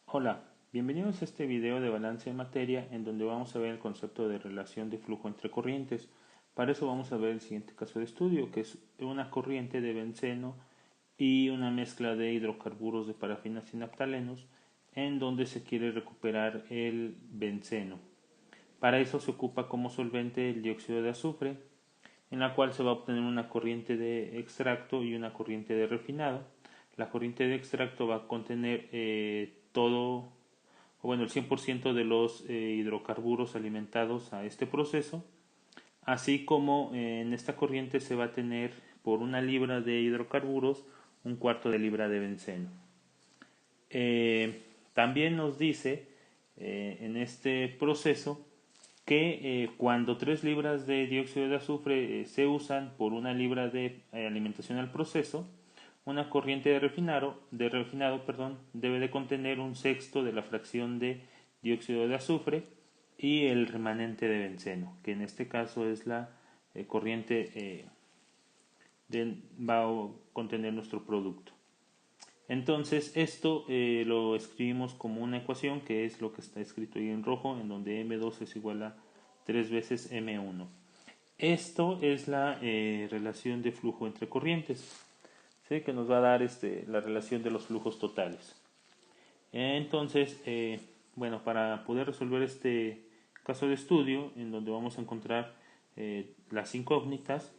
Hola, bienvenidos a este video de balance de materia en donde vamos a ver el concepto de relación de flujo entre corrientes. Para eso vamos a ver el siguiente caso de estudio, que es una corriente de benceno y una mezcla de hidrocarburos de parafinas y naftalenos en donde se quiere recuperar el benceno. Para eso se ocupa como solvente el dióxido de azufre, en la cual se va a obtener una corriente de extracto y una corriente de refinado. La corriente de extracto va a contener el 100% de los hidrocarburos alimentados a este proceso, así como en esta corriente se va a tener por una libra de hidrocarburos un cuarto de libra de benceno. También nos dice en este proceso que cuando 3 libras de dióxido de azufre se usan por una libra de alimentación al proceso, una corriente de refinado debe de contener un sexto de la fracción de dióxido de azufre y el remanente de benceno, que en este caso es la corriente va a contener nuestro producto. Entonces esto lo escribimos como una ecuación, que es lo que está escrito ahí en rojo, en donde M2 es igual a 3 veces M1. Esto es la relación de flujo entre corrientes, ¿sí? Que nos va a dar la relación de los flujos totales. Entonces, para poder resolver este caso de estudio, en donde vamos a encontrar las incógnitas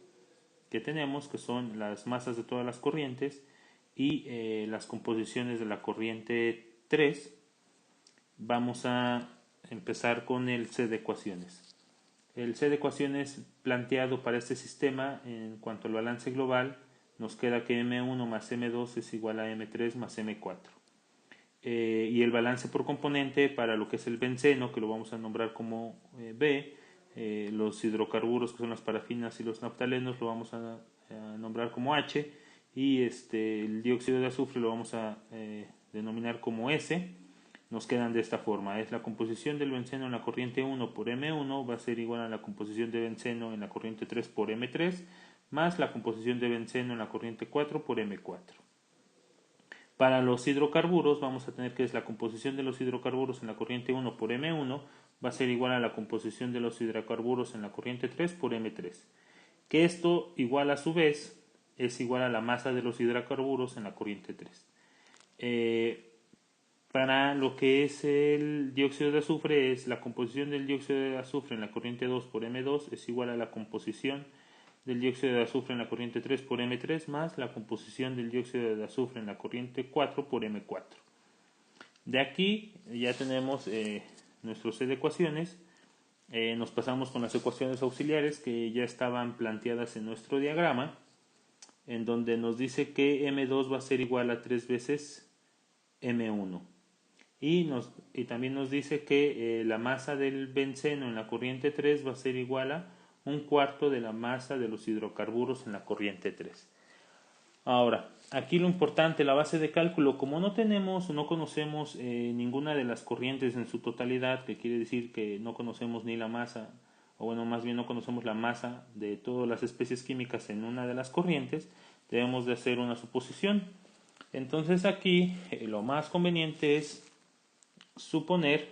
que tenemos, que son las masas de todas las corrientes y las composiciones de la corriente 3, vamos a empezar con el set de ecuaciones. El set de ecuaciones planteado para este sistema en cuanto al balance global nos queda que M1 más M2 es igual a M3 más M4. Y el balance por componente para lo que es el benceno, que lo vamos a nombrar como B, los hidrocarburos, que son las parafinas y los naftalenos, lo vamos a nombrar como H, y el dióxido de azufre lo vamos a denominar como S. Nos quedan de esta forma: es la composición del benceno en la corriente 1 por M1 va a ser igual a la composición de benceno en la corriente 3 por M3 más la composición de benceno en la corriente 4 por M4. Para los hidrocarburos vamos a tener que es la composición de los hidrocarburos en la corriente 1 por M1 va a ser igual a la composición de los hidrocarburos en la corriente 3 por M3, que esto igual a su vez es igual a la masa de los hidrocarburos en la corriente 3. Para lo que es el dióxido de azufre, es la composición del dióxido de azufre en la corriente 2 por M2 es igual a la composición del dióxido de azufre en la corriente 3 por M3 más la composición del dióxido de azufre en la corriente 4 por M4. De aquí ya tenemos nuestro set de ecuaciones. Nos pasamos con las ecuaciones auxiliares que ya estaban planteadas en nuestro diagrama, en donde nos dice que M2 va a ser igual a 3 veces M1. Y también nos dice que la masa del benceno en la corriente 3 va a ser igual a un cuarto de la masa de los hidrocarburos en la corriente 3. Ahora, aquí lo importante, la base de cálculo, como no tenemos o no conocemos ninguna de las corrientes en su totalidad, que quiere decir que no conocemos ni la masa, o bueno, más bien no conocemos la masa de todas las especies químicas en una de las corrientes, debemos de hacer una suposición. Entonces aquí lo más conveniente es suponer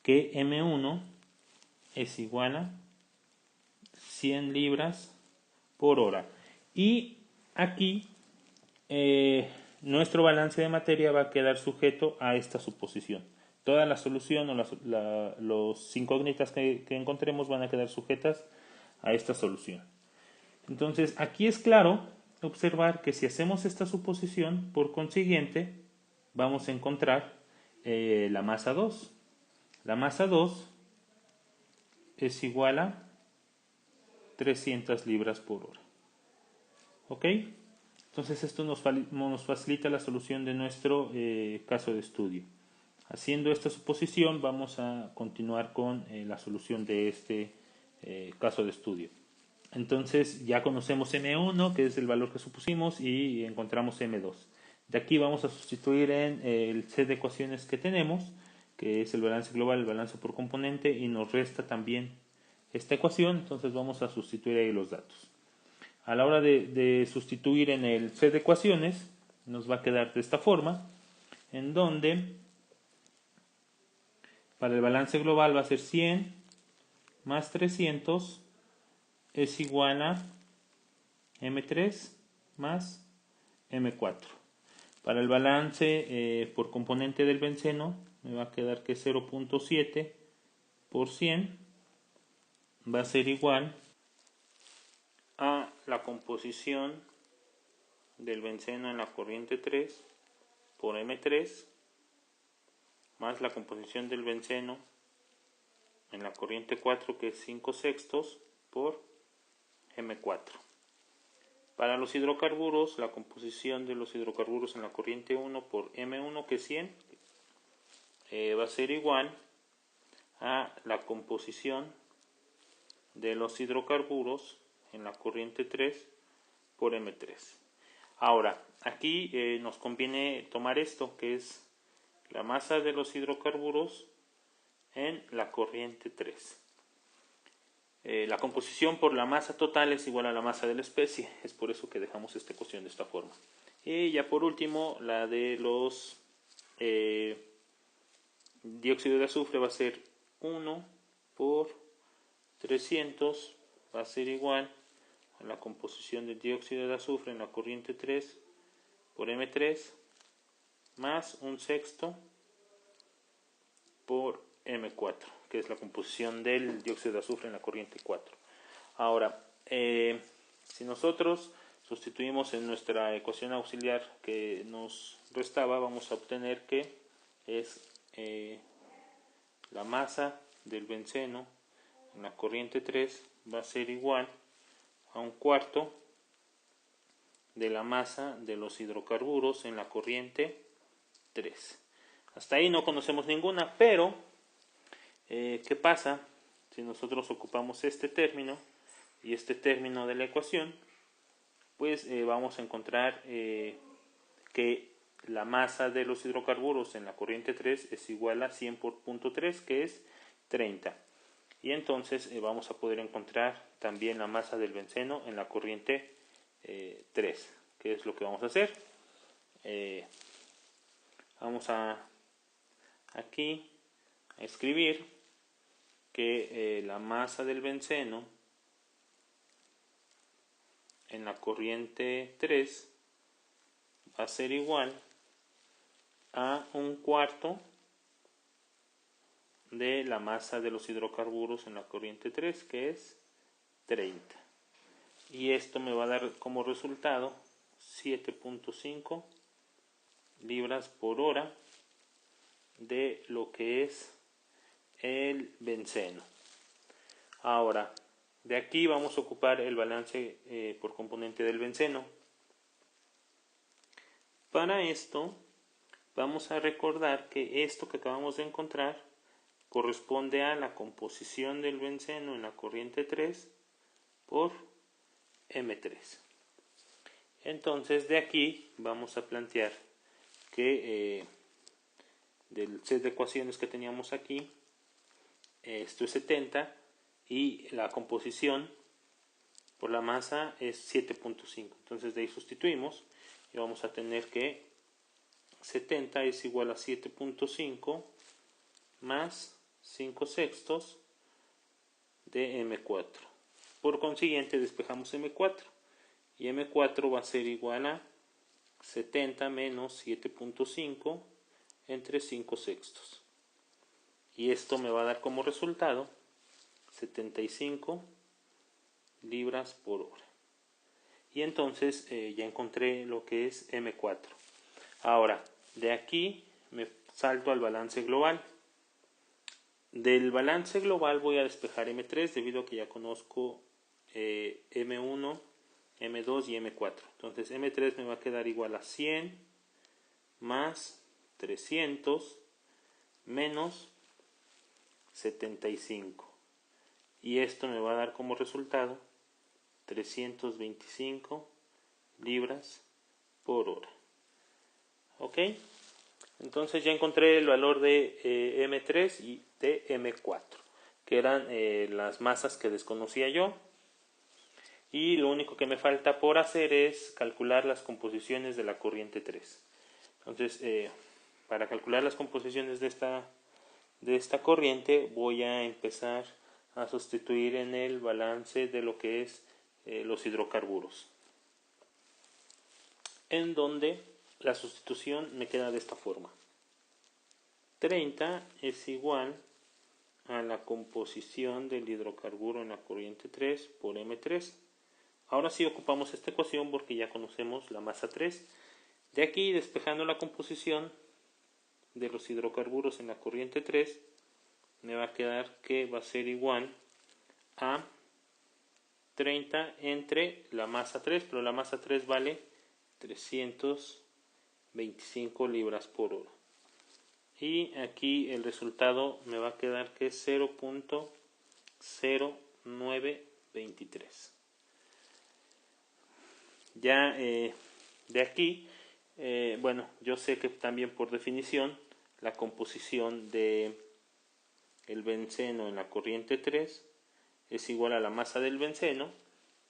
que M1 es igual a 100 libras por hora. Y aquí nuestro balance de materia va a quedar sujeto a esta suposición. Toda la solución o los incógnitas que encontremos van a quedar sujetas a esta solución. Entonces aquí es claro observar que si hacemos esta suposición, por consiguiente vamos a encontrar la masa 2. La masa 2 es igual a 300 libras por hora. ¿Ok? Entonces esto nos facilita la solución de nuestro caso de estudio. Haciendo esta suposición vamos a continuar con la solución de este caso de estudio. Entonces ya conocemos M1, que es el valor que supusimos, y encontramos M2. De aquí vamos a sustituir en el set de ecuaciones que tenemos, que es el balance global, el balance por componente, y nos resta también esta ecuación. Entonces vamos a sustituir ahí los datos. A la hora de sustituir en el set de ecuaciones, nos va a quedar de esta forma. en donde para el balance global va a ser 100 más 300 es igual a M3 más M4. Para el balance por componente del benceno me va a quedar que 0.7 por 100 va a ser igual a la composición del benceno en la corriente 3 por M3 más la composición del benceno en la corriente 4, que es 5/6 por M4. Para los hidrocarburos, la composición de los hidrocarburos en la corriente 1 por M1, que es 100, va a ser igual a la composición de los hidrocarburos en la corriente 3 por M3. Ahora, aquí nos conviene tomar esto, que es la masa de los hidrocarburos en la corriente 3. La composición por la masa total es igual a la masa de la especie, es por eso que dejamos esta ecuación de esta forma. Y ya por último, la de los dióxido de azufre va a ser 1 por 300, va a ser igual a la composición del dióxido de azufre en la corriente 3 por M3 más 1/6 por M4, que es la composición del dióxido de azufre en la corriente 4. Ahora, si nosotros sustituimos en nuestra ecuación auxiliar que nos restaba, vamos a obtener que es la masa del benceno en la corriente 3 va a ser igual a 1/4 de la masa de los hidrocarburos en la corriente 3. Hasta ahí no conocemos ninguna, pero ¿qué pasa si nosotros ocupamos este término y este término de la ecuación? Pues vamos a encontrar que la masa de los hidrocarburos en la corriente 3 es igual a 100 por 0.3, que es 30. Y entonces vamos a poder encontrar también la masa del benceno en la corriente 3. ¿Qué es lo que vamos a hacer? Vamos a aquí a escribir que la masa del benceno en la corriente 3 va a ser igual a 1/4 de la masa de los hidrocarburos en la corriente 3, que es 30. Y esto me va a dar como resultado 7.5 libras por hora de lo que es el benceno. Ahora, de aquí vamos a ocupar el balance por componente del benceno. Para esto vamos a recordar que esto que acabamos de encontrar corresponde a la composición del benceno en la corriente 3 por M3. Entonces de aquí vamos a plantear que del set de ecuaciones que teníamos aquí, esto es 70 y la composición por la masa es 7.5. Entonces de ahí sustituimos y vamos a tener que 70 es igual a 7.5 más 5/6 de M4. Por consiguiente despejamos M4 y M4 va a ser igual a 70 menos 7.5 entre 5/6. Y esto me va a dar como resultado 75 libras por hora. Y entonces ya encontré lo que es M4. Ahora, de aquí me salto al balance global. Del balance global voy a despejar M3 debido a que ya conozco M1, M2 y M4. Entonces M3 me va a quedar igual a 100 más 300 menos 75. Y esto me va a dar como resultado 325 libras por hora. ¿Ok? Entonces ya encontré el valor de M3 y de M4, que eran las masas que desconocía yo. Y lo único que me falta por hacer es calcular las composiciones de la corriente 3. Entonces para calcular las composiciones de esta corriente voy a empezar a sustituir en el balance de lo que es los hidrocarburos, en donde la sustitución me queda de esta forma: 30 es igual a la composición del hidrocarburo en la corriente 3 por M3. Ahora sí ocupamos esta ecuación porque ya conocemos la masa 3. De aquí, despejando la composición de los hidrocarburos en la corriente 3, me va a quedar que va a ser igual a 30 entre la masa 3, pero la masa 3 vale 325 libras por hora. Y aquí el resultado me va a quedar que es 0.0923. Ya de aquí, bueno, yo sé que también por definición la composición de el benceno en la corriente 3 es igual a la masa del benceno,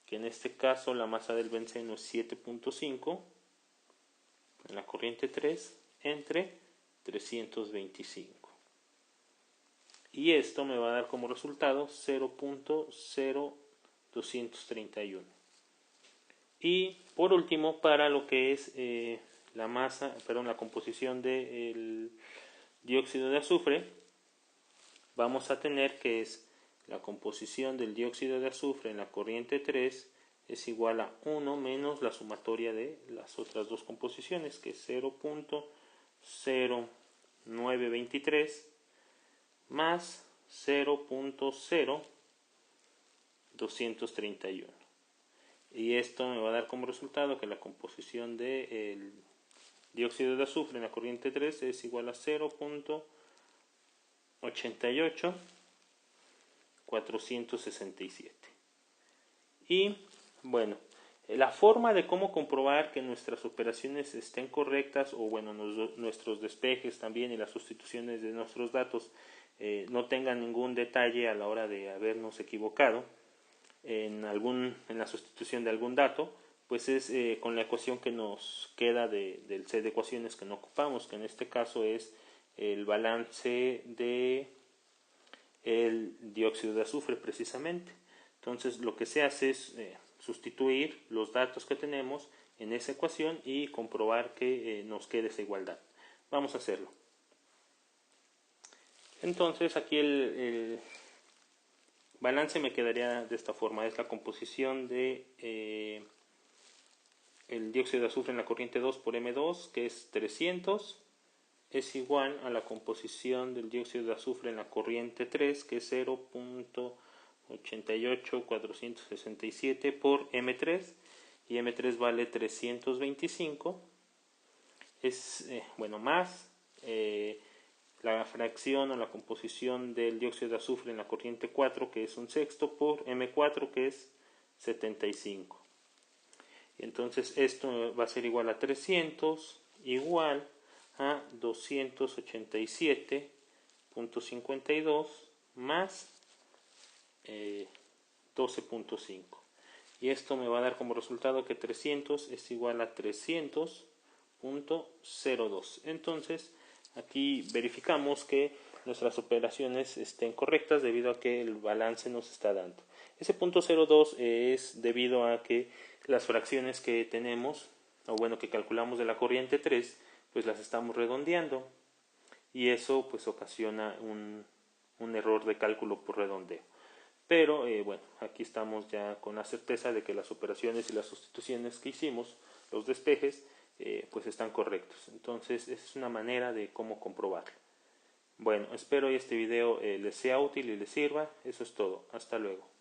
que en este caso la masa del benceno es 7.5 en la corriente 3 entre 325. Y esto me va a dar como resultado 0.0231. Y por último, para lo que es la composición del dióxido de azufre, vamos a tener que es la composición del dióxido de azufre en la corriente 3 es igual a 1 menos la sumatoria de las otras dos composiciones, que es 0.0923 más 0.0231. Y esto me va a dar como resultado que la composición del dióxido de azufre en la corriente 3 es igual a 0.88467. Y bueno, la forma de cómo comprobar que nuestras operaciones estén correctas, o bueno, nuestros despejes también y las sustituciones de nuestros datos no tengan ningún detalle a la hora de habernos equivocado en la sustitución de algún dato, pues es con la ecuación que nos queda del set de ecuaciones que no ocupamos, que en este caso es el balance de el dióxido de azufre precisamente. Entonces lo que se hace es sustituir los datos que tenemos en esa ecuación y comprobar que nos quede esa igualdad. Vamos a hacerlo. Entonces aquí el balance me quedaría de esta forma: es la composición de el dióxido de azufre en la corriente 2 por M2, que es 300, es igual a la composición del dióxido de azufre en la corriente 3, que es 0.88467 por M3, y M3 vale 325, es más la fracción o la composición del dióxido de azufre en la corriente 4, que es 1/6, por M4, que es 75. Y entonces esto va a ser igual a 300 igual a 287.52 más 12.5. Y esto me va a dar como resultado que 300 es igual a 300.02. Entonces aquí verificamos que nuestras operaciones estén correctas debido a que el balance nos está dando. Ese punto 02 es debido a que las fracciones que tenemos, o bueno, que calculamos de la corriente 3, pues las estamos redondeando, y eso pues ocasiona un error de cálculo por redondeo. Pero bueno, aquí estamos ya con la certeza de que las operaciones y las sustituciones que hicimos, los despejes, pues están correctos. Entonces es una manera de cómo comprobarlo. Bueno, espero que este video les sea útil y les sirva. Eso es todo. Hasta luego.